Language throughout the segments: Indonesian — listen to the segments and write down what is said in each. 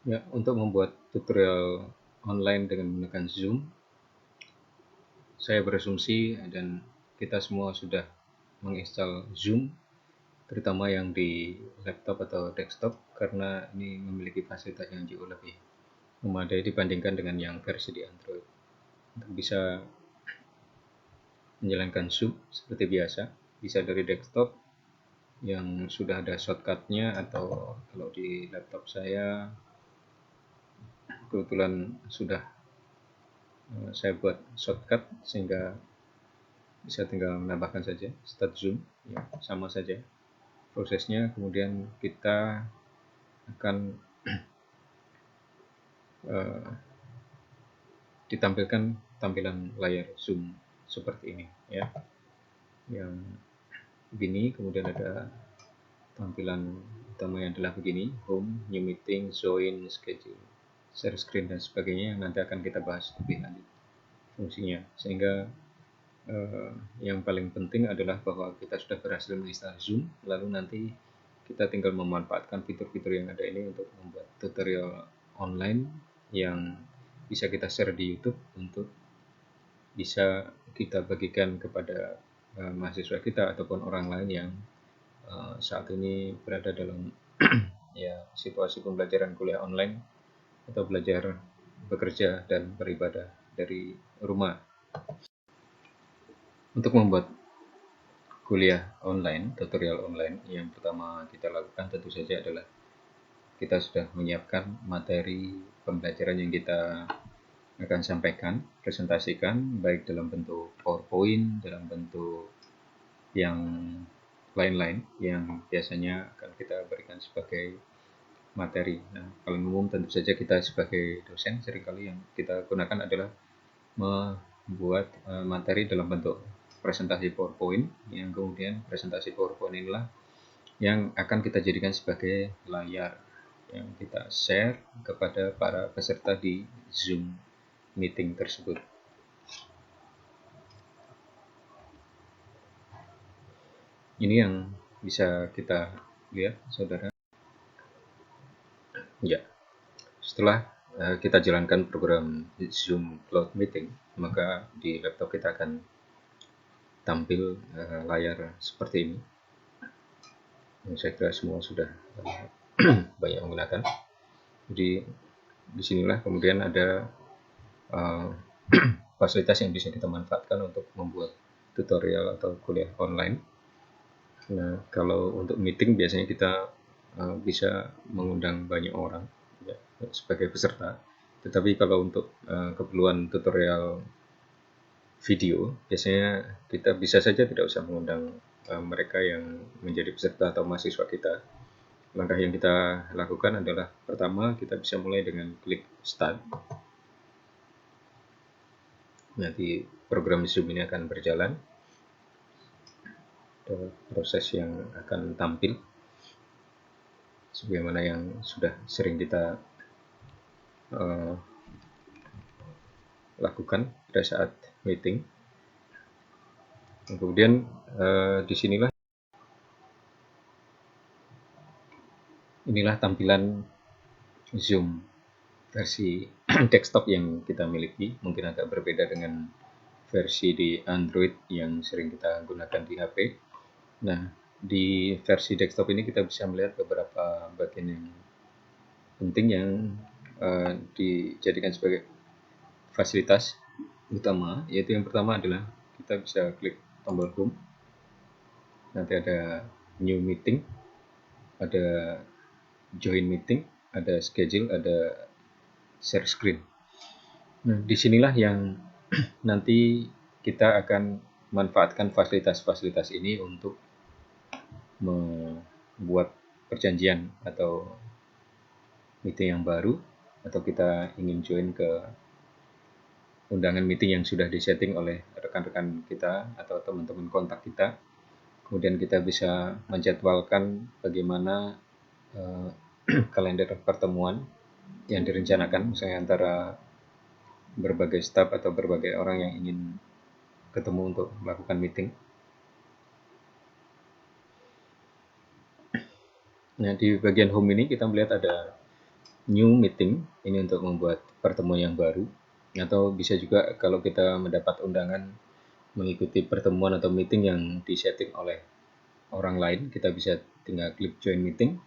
Ya, untuk membuat tutorial online dengan menggunakan Zoom, saya berasumsi dan kita semua sudah menginstal Zoom, terutama yang di laptop atau desktop, karena ini memiliki fasilitas yang jauh lebih memadai dibandingkan dengan yang versi di Android. Untuk bisa menjalankan Zoom seperti biasa, bisa dari desktop yang sudah ada shortcutnya, atau kalau di laptop saya kebetulan sudah saya buat shortcut sehingga bisa tinggal menambahkan saja start Zoom, ya, sama saja prosesnya. Kemudian kita akan ditampilkan tampilan layar Zoom seperti ini, ya, yang begini. Kemudian ada tampilan utamanya adalah begini: home, new meeting, join, schedule, share screen, dan sebagainya, yang nanti akan kita bahas lebih lanjut fungsinya. Sehingga yang paling penting adalah bahwa kita sudah berhasil menginstal Zoom, lalu nanti kita tinggal memanfaatkan fitur-fitur yang ada ini untuk membuat tutorial online yang bisa kita share di YouTube untuk bisa kita bagikan kepada mahasiswa kita ataupun orang lain yang saat ini berada dalam ya situasi pembelajaran kuliah online atau belajar, bekerja, dan beribadah dari rumah. Untuk membuat kuliah online, tutorial online, yang pertama kita lakukan tentu saja adalah kita sudah menyiapkan materi pembelajaran yang kita akan sampaikan, presentasikan, baik dalam bentuk PowerPoint, dalam bentuk yang lain-lain yang biasanya akan kita berikan sebagai materi. Nah, paling umum tentu saja kita sebagai dosen seringkali yang kita gunakan adalah membuat materi dalam bentuk presentasi PowerPoint, yang kemudian presentasi PowerPoint inilah yang akan kita jadikan sebagai layar yang kita share kepada para peserta di Zoom meeting tersebut. Ini yang bisa kita lihat, saudara. Ya, setelah kita jalankan program Zoom Cloud Meeting, maka di laptop kita akan tampil layar seperti ini. Saya kira semua sudah banyak menggunakan. Jadi disinilah kemudian ada fasilitas yang bisa kita manfaatkan untuk membuat tutorial atau kuliah online. Nah, kalau untuk meeting biasanya kita bisa mengundang banyak orang, ya, sebagai peserta. Tetapi kalau untuk keperluan tutorial video, biasanya kita bisa saja tidak usah mengundang mereka yang menjadi peserta atau mahasiswa kita. Langkah yang kita lakukan adalah, pertama, kita bisa mulai dengan klik start. Nanti program Zoom ini akan berjalan, proses yang akan tampil sebagaimana yang sudah sering kita lakukan pada saat meeting. Kemudian disinilah inilah tampilan Zoom versi desktop yang kita miliki. Mungkin agak berbeda dengan versi di Android yang sering kita gunakan di HP. Nah, di versi desktop ini kita bisa melihat beberapa bagian yang penting yang dijadikan sebagai fasilitas utama, yaitu yang pertama adalah kita bisa klik tombol home, nanti ada new meeting, ada join meeting, ada schedule, ada share screen. Nah, disinilah yang nanti kita akan manfaatkan fasilitas-fasilitas ini untuk membuat perjanjian atau meeting yang baru, atau kita ingin join ke undangan meeting yang sudah disetting oleh rekan-rekan kita atau teman-teman kontak kita. Kemudian kita bisa menjadwalkan bagaimana kalender pertemuan yang direncanakan, misalnya antara berbagai staf atau berbagai orang yang ingin ketemu untuk melakukan meeting. Nah, di bagian home ini kita melihat ada new meeting, ini untuk membuat pertemuan yang baru, atau bisa juga kalau kita mendapat undangan mengikuti pertemuan atau meeting yang disetting oleh orang lain, kita bisa tinggal klik join meeting.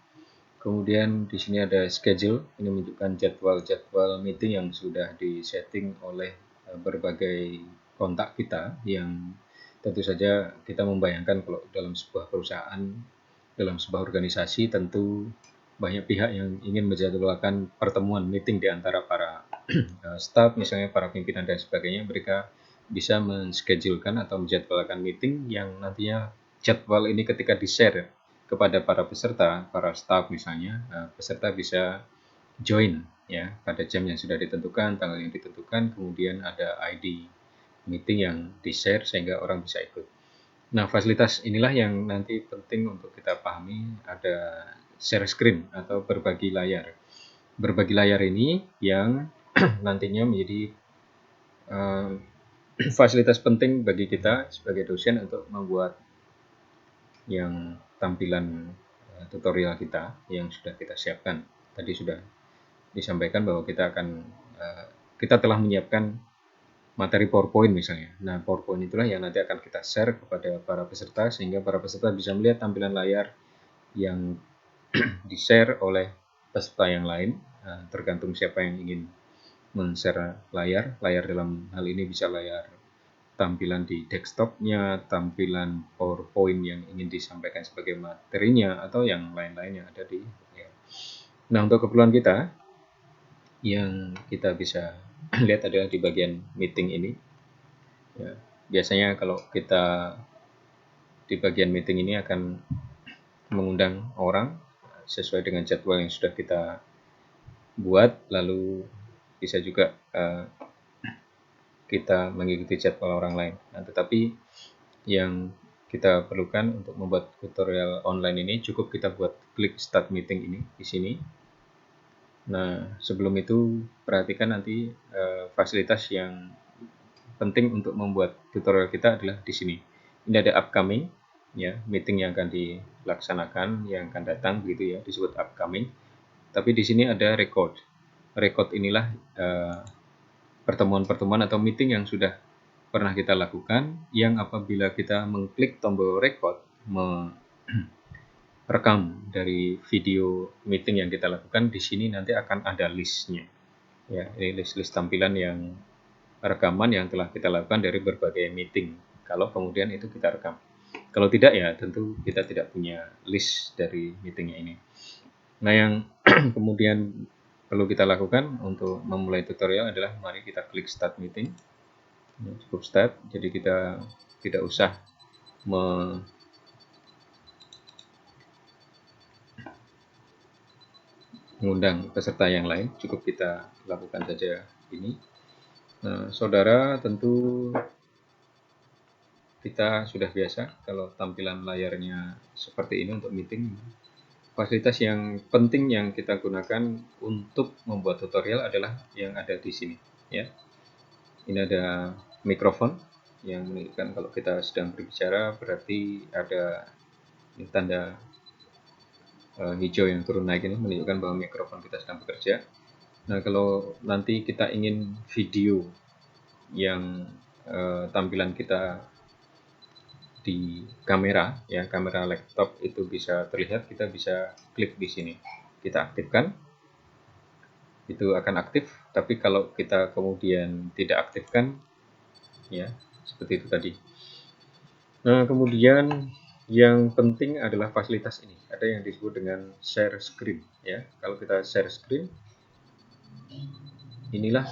Kemudian di sini ada schedule, ini menunjukkan jadwal-jadwal meeting yang sudah disetting oleh berbagai kontak kita, yang tentu saja kita membayangkan kalau dalam sebuah perusahaan, dalam sebuah organisasi, tentu banyak pihak yang ingin menjadwalkan pertemuan meeting di antara para staff, misalnya para pimpinan dan sebagainya. Mereka bisa menschedulekan atau menjadwalkan meeting yang nantinya jadwal ini ketika di-share kepada para peserta, para staff misalnya, peserta bisa join ya pada jam yang sudah ditentukan, tanggal yang ditentukan, kemudian ada ID meeting yang di-share sehingga orang bisa ikut. Nah, fasilitas inilah yang nanti penting untuk kita pahami, ada share screen atau berbagi layar. Berbagi layar ini yang nantinya menjadi fasilitas penting bagi kita sebagai dosen untuk membuat yang tampilan tutorial kita yang sudah kita siapkan. Tadi sudah disampaikan bahwa kita telah menyiapkan materi PowerPoint misalnya. Nah, PowerPoint itulah yang nanti akan kita share kepada para peserta sehingga para peserta bisa melihat tampilan layar yang di-share oleh peserta yang lain, tergantung siapa yang ingin men-share layar. Layar dalam hal ini bisa layar tampilan di desktopnya, tampilan PowerPoint yang ingin disampaikan sebagai materinya, atau yang lain-lain yang ada di layar. Nah, untuk keperluan kita, yang kita bisa lihat adalah di bagian meeting ini. Ya, biasanya kalau kita di bagian meeting ini akan mengundang orang sesuai dengan jadwal yang sudah kita buat, lalu bisa juga kita mengikuti jadwal orang lain. Nah, tetapi yang kita perlukan untuk membuat tutorial online ini, cukup kita buat klik start meeting ini di sini. Nah, sebelum itu perhatikan nanti fasilitas yang penting untuk membuat tutorial kita adalah di sini. Ini ada upcoming, ya, meeting yang akan dilaksanakan, yang akan datang, begitu ya, disebut upcoming. Tapi di sini ada record. Record inilah pertemuan-pertemuan atau meeting yang sudah pernah kita lakukan, yang apabila kita mengklik tombol record, merekam dari video meeting yang kita lakukan, di sini nanti akan ada listnya. Ya, ini list-list tampilan yang rekaman yang telah kita lakukan dari berbagai meeting. Kalau kemudian itu kita rekam. Kalau tidak, ya tentu kita tidak punya list dari meetingnya ini. Nah, yang kemudian perlu kita lakukan untuk memulai tutorial adalah mari kita klik start meeting. Cukup start, jadi kita tidak usah mengundang peserta yang lain, cukup kita lakukan saja ini. Nah, saudara tentu kita sudah biasa kalau tampilan layarnya seperti ini untuk meeting. Fasilitas yang penting yang kita gunakan untuk membuat tutorial adalah yang ada di sini, ya. Ini ada mikrofon yang menunjukkan kalau kita sedang berbicara, berarti ada tanda hijau yang turun naik ini menunjukkan bahwa mikrofon kita sedang bekerja. Nah, kalau nanti kita ingin video yang tampilan kita di kamera, ya, kamera laptop itu bisa terlihat, kita bisa klik di sini, kita aktifkan, itu akan aktif. Tapi kalau kita kemudian tidak aktifkan, ya seperti itu tadi. Nah, kemudian yang penting adalah fasilitas ini, ada yang disebut dengan share screen, ya. Kalau kita share screen, inilah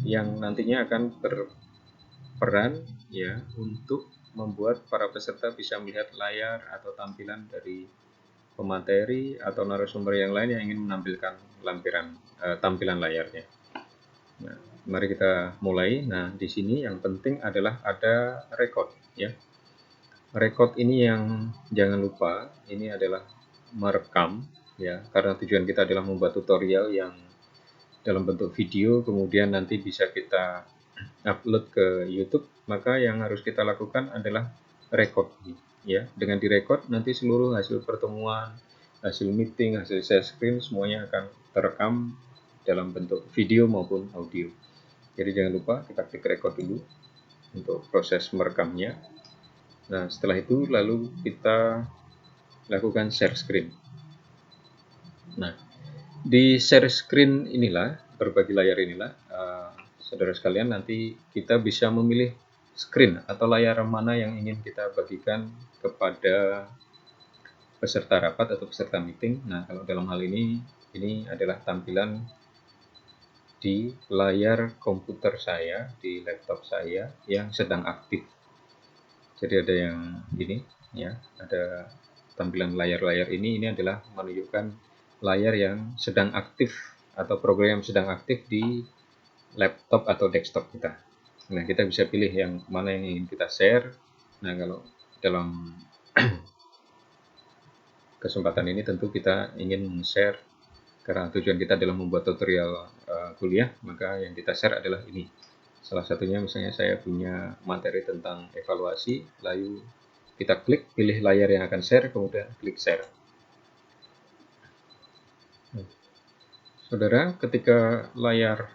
yang nantinya akan berperan, ya, untuk membuat para peserta bisa melihat layar atau tampilan dari pemateri atau narasumber yang lain yang ingin menampilkan lampiran tampilan layarnya. Nah, mari kita mulai. Nah, di sini yang penting adalah ada record, ya. Record ini yang jangan lupa, ini adalah merekam, ya, karena tujuan kita adalah membuat tutorial yang dalam bentuk video, kemudian nanti bisa kita upload ke YouTube. Maka yang harus kita lakukan adalah record, ya. Dengan direkod nanti seluruh hasil pertemuan, hasil meeting, hasil share screen semuanya akan terekam dalam bentuk video maupun audio. Jadi jangan lupa kita klik record dulu untuk proses merekamnya. Nah, setelah itu lalu kita lakukan share screen. Nah, di share screen inilah, berbagi layar inilah, saudara sekalian, nanti kita bisa memilih screen atau layar mana yang ingin kita bagikan kepada peserta rapat atau peserta meeting. Nah, kalau dalam hal ini adalah tampilan di layar komputer saya, di laptop saya yang sedang aktif. Jadi ada yang ini ya, ada tampilan layar-layar ini adalah menunjukkan layar yang sedang aktif atau program yang sedang aktif di laptop atau desktop kita. Nah, kita bisa pilih yang mana yang ingin kita share. Nah, kalau dalam kesempatan ini tentu kita ingin share, karena tujuan kita adalah membuat tutorial kuliah, maka yang kita share adalah ini. Salah satunya misalnya saya punya materi tentang evaluasi, lalu kita klik pilih layar yang akan share, kemudian klik share. Saudara, ketika layar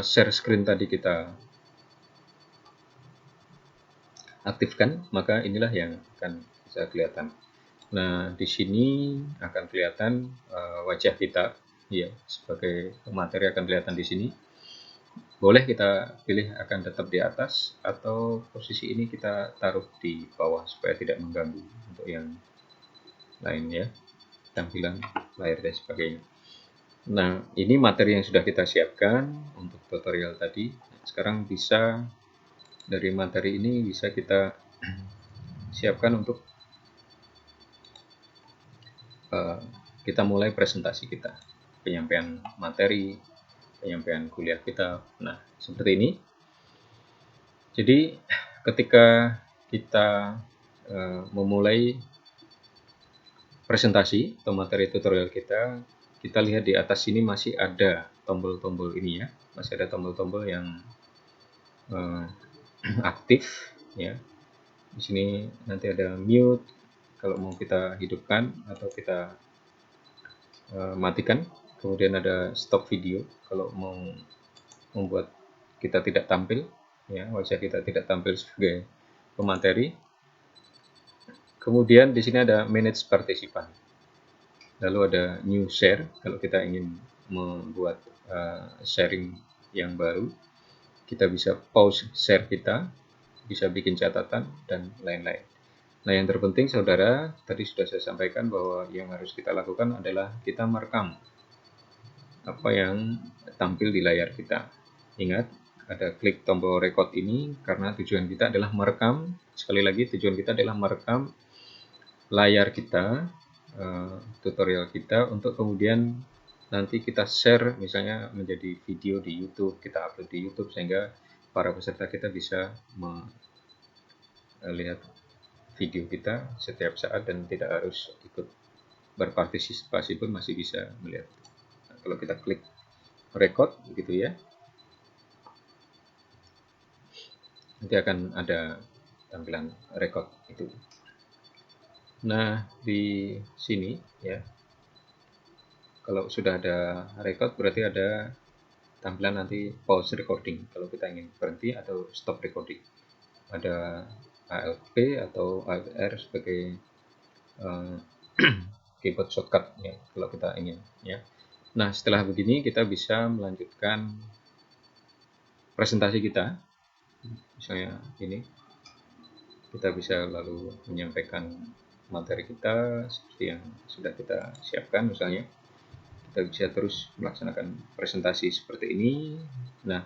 share screen tadi kita aktifkan, maka inilah yang akan bisa kelihatan. Nah, di sini akan kelihatan wajah kita, ya, sebagai materi akan kelihatan di sini. Boleh kita pilih akan tetap di atas atau posisi ini kita taruh di bawah supaya tidak mengganggu untuk yang lain ya, tampilan layar dan sebagainya. Nah, ini materi yang sudah kita siapkan untuk tutorial tadi. Sekarang bisa dari materi ini bisa kita siapkan untuk kita mulai presentasi kita, penyampaian materi, penyampaian kuliah kita. Nah, seperti ini. Jadi ketika kita memulai presentasi atau materi tutorial kita, kita lihat di atas sini masih ada tombol-tombol ini ya, masih ada tombol-tombol yang aktif ya. Di sini nanti ada mute kalau mau kita hidupkan atau kita matikan. Kemudian ada stop video kalau mau membuat kita tidak tampil ya, wajah kita tidak tampil sebagai pemateri. Kemudian di sini ada manage partisipan. Lalu ada new share kalau kita ingin membuat sharing yang baru. Kita bisa pause share kita, bisa bikin catatan dan lain-lain. Nah, yang terpenting saudara, tadi sudah saya sampaikan bahwa yang harus kita lakukan adalah kita merekam apa yang tampil di layar kita. Ingat, ada klik tombol record ini karena tujuan kita adalah merekam. Sekali lagi, tujuan kita adalah merekam layar kita, tutorial kita, untuk kemudian nanti kita share misalnya menjadi video di YouTube, kita upload di YouTube sehingga para peserta kita bisa melihat video kita setiap saat dan tidak harus ikut berpartisipasi pun masih bisa melihat. Nah, kalau kita klik record begitu ya, nanti akan ada tampilan record itu. Nah, di sini ya, kalau sudah ada record berarti ada tampilan nanti pause recording kalau kita ingin berhenti atau stop recording. Ada ALP atau ALR sebagai keyboard shortcut ya kalau kita ingin ya. Nah, setelah begini kita bisa melanjutkan presentasi kita. Misalnya ini kita bisa lalu menyampaikan materi kita seperti yang sudah kita siapkan. Misalnya kita bisa terus melaksanakan presentasi seperti ini. Nah,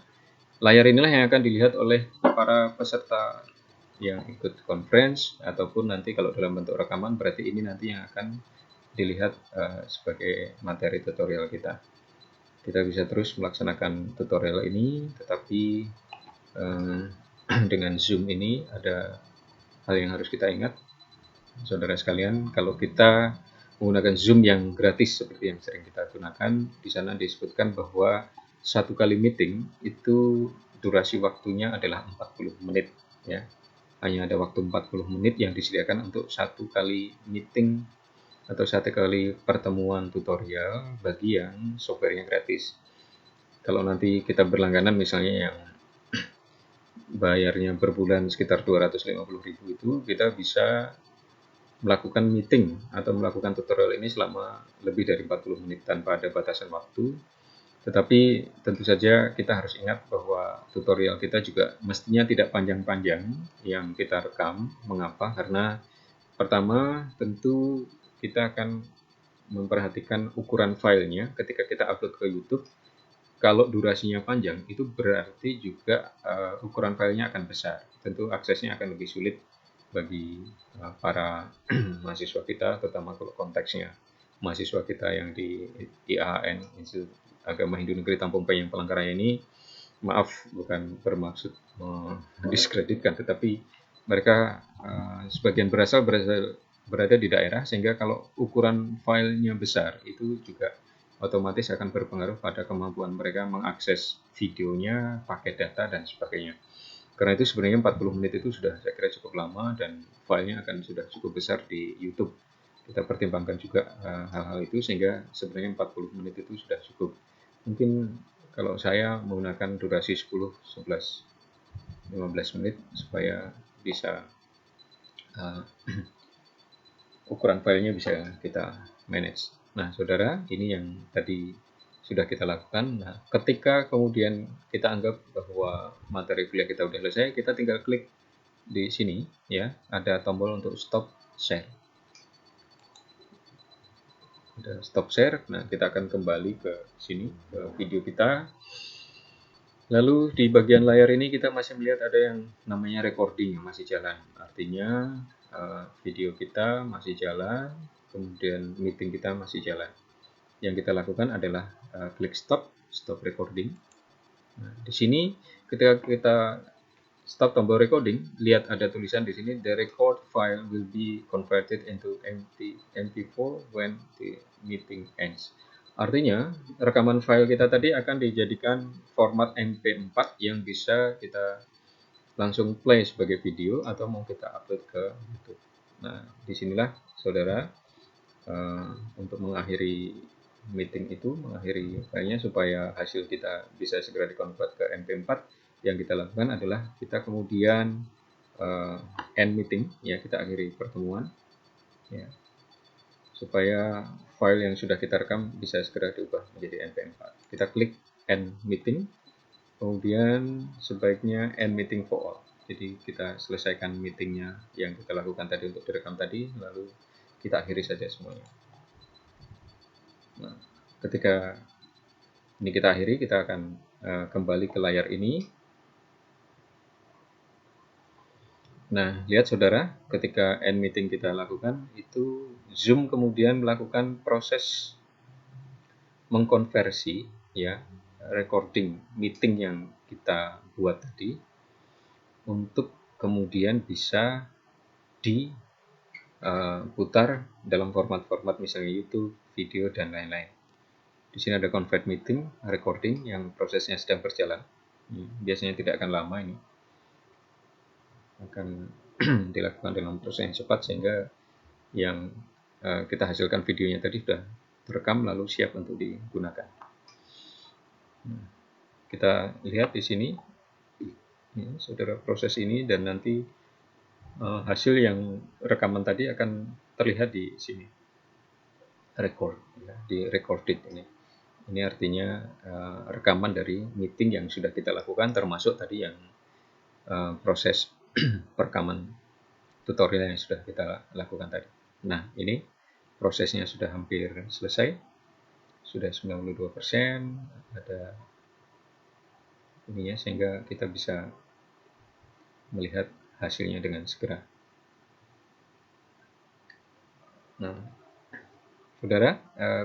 layar inilah yang akan dilihat oleh para peserta yang ikut conference, ataupun nanti kalau dalam bentuk rekaman berarti ini nanti yang akan dilihat sebagai materi tutorial kita. Kita bisa terus melaksanakan tutorial ini, tetapi dengan Zoom ini ada hal yang harus kita ingat, saudara sekalian. Kalau kita menggunakan Zoom yang gratis seperti yang sering kita gunakan, di sana disebutkan bahwa satu kali meeting itu durasi waktunya adalah 40 menit ya. Hanya ada waktu 40 menit yang disediakan untuk satu kali meeting atau 1 kali pertemuan tutorial bagi yang softwarenya gratis. Kalau nanti kita berlangganan misalnya yang bayarnya per bulan sekitar 250.000 itu, kita bisa melakukan meeting atau melakukan tutorial ini selama lebih dari 40 menit tanpa ada batasan waktu. Tetapi tentu saja kita harus ingat bahwa tutorial kita juga mestinya tidak panjang-panjang yang kita rekam. Mengapa? Karena pertama tentu kita akan memperhatikan ukuran filenya ketika kita upload ke YouTube. Kalau durasinya panjang, itu berarti juga ukuran filenya akan besar. Tentu aksesnya akan lebih sulit bagi para mahasiswa kita, terutama kalau konteksnya mahasiswa kita yang di IAHN, Institut Agama Hindu Negeri Tampung Penyang Palangkaraya ini. Maaf, bukan bermaksud mendiskreditkan, tetapi mereka sebagian berada di daerah, sehingga kalau ukuran filenya besar, itu juga otomatis akan berpengaruh pada kemampuan mereka mengakses videonya, pakai data, dan sebagainya. Karena itu sebenarnya 40 menit itu sudah saya kira cukup lama, dan filenya akan sudah cukup besar di YouTube. Kita pertimbangkan juga hal-hal itu, sehingga sebenarnya 40 menit itu sudah cukup. Mungkin kalau saya menggunakan durasi 10, 11, 15 menit supaya bisa uh, ukuran filenya bisa kita manage. Nah, saudara, ini yang tadi sudah kita lakukan. Nah, ketika kemudian kita anggap bahwa materi kuliah kita sudah selesai, kita tinggal klik di sini, ya, ada tombol untuk stop share. Ada stop share. Nah, kita akan kembali ke sini, ke video kita. Lalu di bagian layar ini kita masih melihat ada yang namanya recording yang masih jalan. Artinya video kita masih jalan, kemudian meeting kita masih jalan. Yang kita lakukan adalah klik stop recording. Nah, di sini ketika kita stop tombol recording, lihat ada tulisan di sini, the record file will be converted into MP4 when the meeting ends. Artinya, rekaman file kita tadi akan dijadikan format MP4 yang bisa kita langsung play sebagai video atau mau kita upload ke YouTube. Nah, disinilah saudara untuk mengakhiri meeting itu, mengakhiri filenya supaya hasil kita bisa segera dikonvert ke MP4. Yang kita lakukan adalah kita kemudian end meeting, ya, kita akhiri pertemuan, ya, supaya file yang sudah kita rekam bisa segera diubah menjadi MP4. Kita klik end meeting, kemudian sebaiknya end meeting for all. Jadi kita selesaikan meetingnya yang kita lakukan tadi untuk direkam tadi, lalu kita akhiri saja semuanya. Nah, ketika ini kita akhiri, kita akan kembali ke layar ini. Nah, lihat saudara, ketika end meeting kita lakukan, itu Zoom kemudian melakukan proses mengkonversi, ya, recording meeting yang kita buat tadi untuk kemudian bisa diputar dalam format-format misalnya YouTube, video, dan lain-lain. Di sini ada convert meeting, recording yang prosesnya sedang berjalan. Biasanya tidak akan lama, ini akan dilakukan dalam proses yang cepat, sehingga yang kita hasilkan videonya tadi sudah terekam lalu siap untuk digunakan. Kita lihat di sini, ya, saudara, proses ini, dan nanti hasil yang rekaman tadi akan terlihat di sini, record, ya, di recorded ini. Ini artinya rekaman dari meeting yang sudah kita lakukan, termasuk tadi yang proses perekaman tutorial yang sudah kita lakukan tadi. Nah, ini prosesnya sudah hampir selesai, sudah 92%, ada ininya, sehingga kita bisa melihat hasilnya dengan segera. Nah, saudara,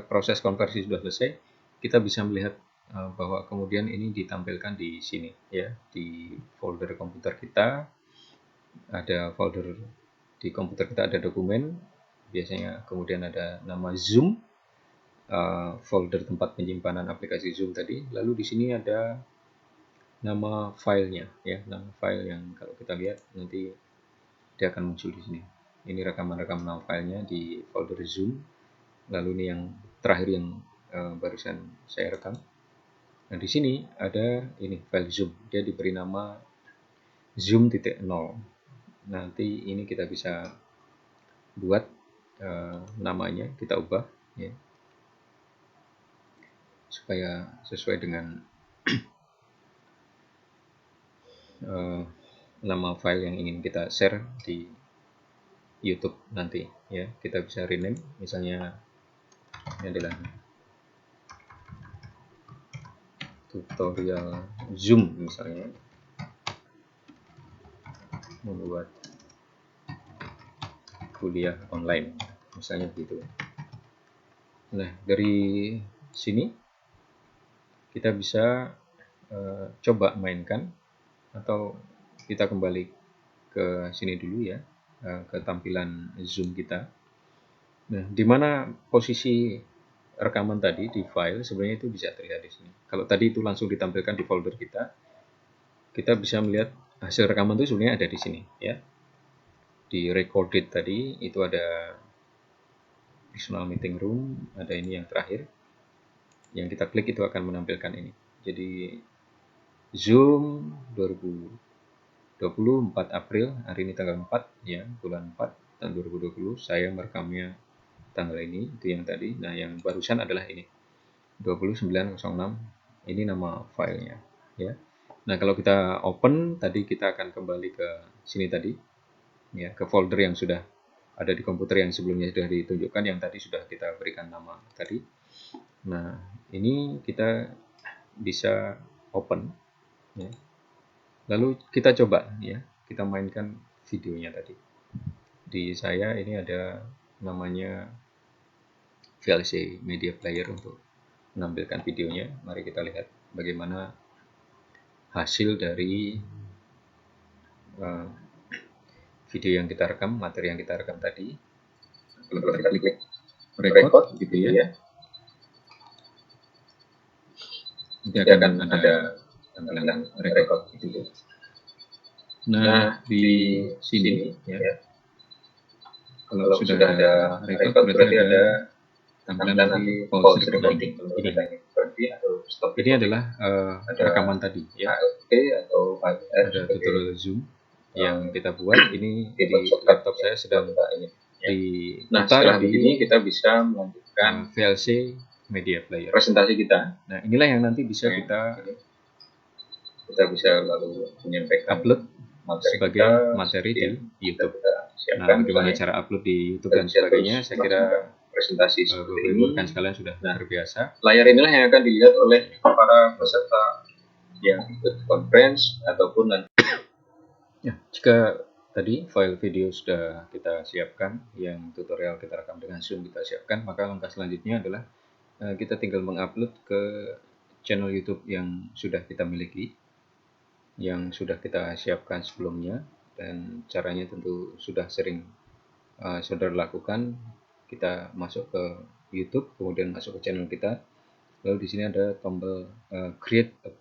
proses konversi sudah selesai. Kita bisa melihat bahwa kemudian ini ditampilkan di sini, ya, di folder komputer kita. Ada folder di komputer kita, ada dokumen, biasanya kemudian ada nama Zoom, folder tempat penyimpanan aplikasi Zoom tadi. Lalu di sini ada nama filenya, ya, nama file yang kalau kita lihat nanti dia akan muncul di sini. Ini rekaman-rekaman nama filenya di folder Zoom. Lalu ini yang terakhir yang barusan saya rekam. Nah, di sini ada ini file zoom. Dia diberi nama zoom.0. Nanti ini kita bisa buat namanya, kita ubah ya, supaya sesuai dengan nama file yang ingin kita share di YouTube nanti ya. Kita bisa rename, misalnya ini adalah tutorial Zoom misalnya, membuat kuliah online misalnya begitu. Nah, dari sini kita bisa coba mainkan, atau kita kembali ke sini dulu ya, ke tampilan Zoom kita. Nah, di mana posisi rekaman tadi di file sebenarnya itu bisa terlihat di sini. Kalau tadi itu langsung ditampilkan di folder kita, kita bisa melihat hasil rekaman itu sebenarnya ada di sini ya. Di recorded tadi itu ada personal meeting room, ada ini yang terakhir. Yang kita klik itu akan menampilkan ini. Jadi Zoom 2020 4 April, hari ini tanggal 4 ya, bulan 4 tahun 2020. Saya merekamnya tanggal ini, itu yang tadi. Nah, yang barusan adalah ini 2906, ini nama filenya ya. Nah, kalau kita open tadi, kita akan kembali ke sini tadi ya, ke folder yang sudah ada di komputer yang sebelumnya sudah ditunjukkan, yang tadi sudah kita berikan nama tadi. Nah, ini kita bisa open ya. Lalu kita coba ya, kita mainkan videonya tadi. Di saya ini ada namanya VLC Media Player untuk menampilkan videonya. Mari kita lihat bagaimana hasil dari video yang kita rekam, materi yang kita rekam tadi. Kalau kita klik record gitu ya, nanti akan ada tampilan record gitu. Nah, di sini ya, kalau sudah ada record berarti ada tampilan nanti pause recording. Ini adalah rekaman tadi ya. Ada tutorial Zoom yang kita buat. Ini di laptop saya sedang diputar di kita bisa melanjutkan VLC Media Player presentasi kita. Nah, inilah yang nanti bisa kita bisa lalu menyampaikan upload sebagai materi di YouTube. Nah, bagaimana cara upload di YouTube dan sebagainya, saya kira presentasi Bapak Ibu rekan sekalian sudah terbiasa. Layar inilah yang akan dilihat oleh para peserta yang ikut conference ataupun nanti. Ya, jika tadi file video sudah kita siapkan, yang tutorial kita rekam dengan Zoom kita siapkan, maka langkah selanjutnya adalah kita tinggal mengupload ke channel YouTube yang sudah kita miliki, yang sudah kita siapkan sebelumnya, dan caranya tentu sudah sering saudara lakukan. Kita masuk ke YouTube, kemudian masuk ke channel kita, lalu di sini ada tombol create a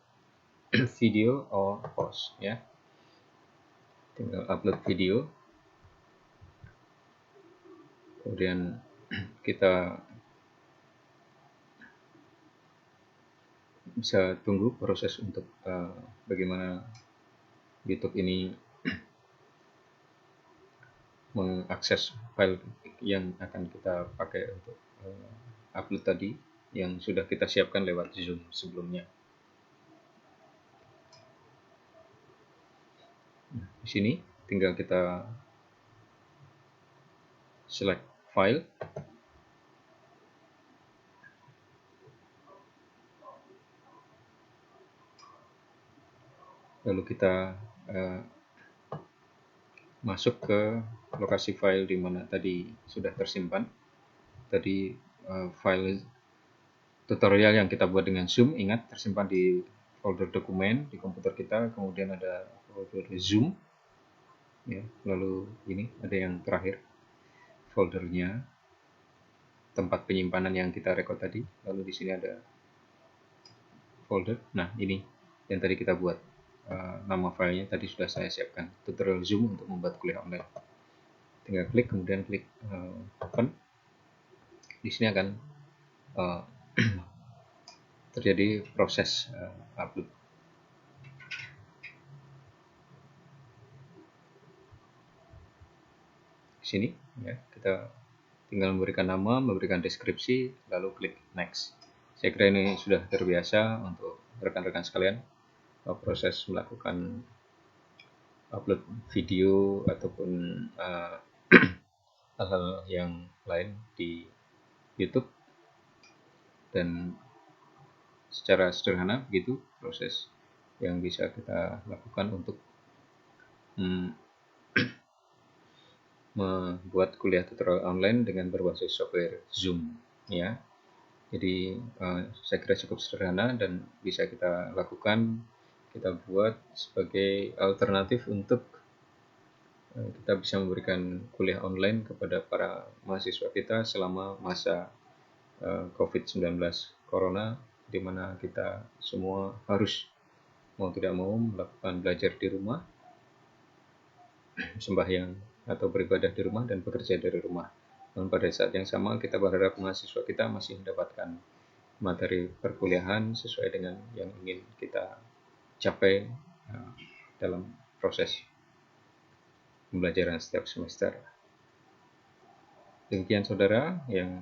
video or post ya, tinggal upload video, kemudian kita bisa tunggu proses untuk bagaimana YouTube ini mengakses file yang akan kita pakai untuk upload tadi, yang sudah kita siapkan lewat Zoom sebelumnya. Di sini tinggal kita select file, lalu kita masuk ke lokasi file di mana tadi sudah tersimpan. Tadi file tutorial yang kita buat dengan Zoom, ingat tersimpan di folder dokumen di komputer kita, kemudian ada folder Zoom ya, lalu ini ada yang terakhir foldernya, tempat penyimpanan yang kita record tadi, lalu di sini ada folder. Nah, ini yang tadi kita buat, nama filenya tadi sudah saya siapkan, tutorial Zoom untuk membuat kuliah online. Tinggal klik, kemudian klik open. di sini akan uh, terjadi proses upload. Di sini ya, kita tinggal memberikan nama, memberikan deskripsi, lalu klik next. Saya kira ini sudah terbiasa untuk rekan-rekan sekalian proses melakukan upload video ataupun hal-hal yang lain di YouTube, dan secara sederhana begitu proses yang bisa kita lakukan untuk membuat kuliah tutorial online dengan berbasis software Zoom ya. Jadi saya kira cukup sederhana dan bisa kita lakukan, kita buat sebagai alternatif untuk kita bisa memberikan kuliah online kepada para mahasiswa kita selama masa COVID-19 Corona, di mana kita semua harus mau tidak mau melakukan belajar di rumah, sembahyang atau beribadah di rumah dan bekerja dari rumah. Dan pada saat yang sama kita berharap mahasiswa kita masih mendapatkan materi perkuliahan sesuai dengan yang ingin kita capai dalam proses pembelajaran setiap semester. Demikian saudara yang